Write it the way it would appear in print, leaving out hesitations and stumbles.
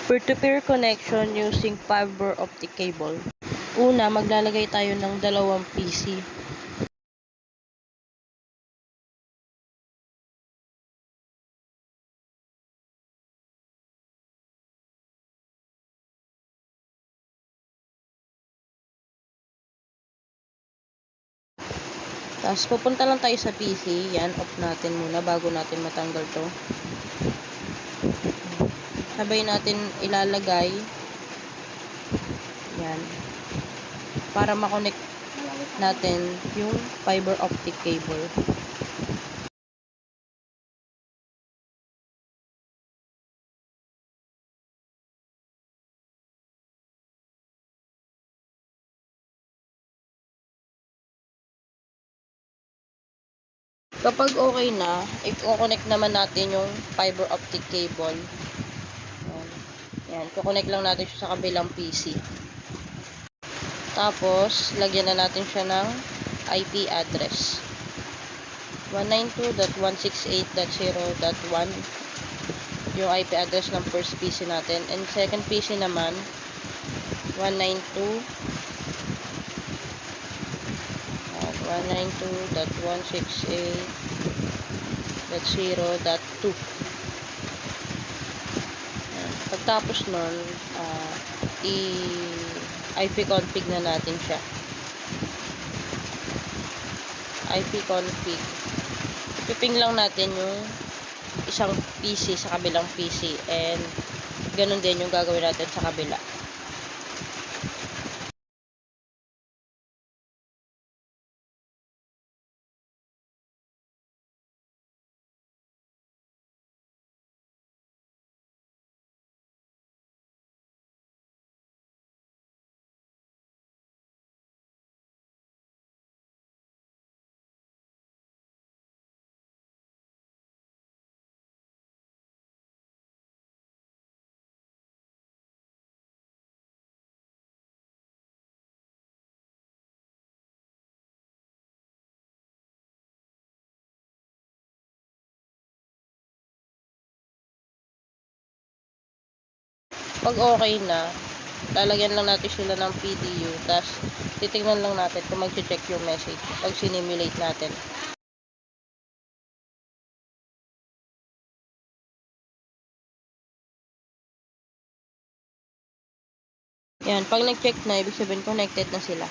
Peer-to-peer connection using fiber optic cable. Una, maglalagay tayo ng dalawang PC. Tapos pupunta lang tayo sa PC. Yan, off natin muna bago natin matanggal to. Sabay natin ilalagay. Yan. Para makonect natin yung fiber optic cable. Kapag okay na, i-connect naman natin yung fiber optic cable. Yan, i-connect lang natin siya sa kabilang PC. Tapos, lagyan na natin siya ng IP address. 192.168.0.1 yung IP address ng first PC natin. And second PC naman, 192.168.0.2. Pagtapos nun, IP config na natin siya. IP config. Piping lang natin yung isang PC sa kabilang PC, and ganun din yung gagawin natin sa kabila. Pag okay na, lalagyan lang natin sila ng PDU, tapos titignan lang natin kung mag-check yung message pag sinimulate natin. Yan, pag nag-check na, ibig sabihin connected na sila.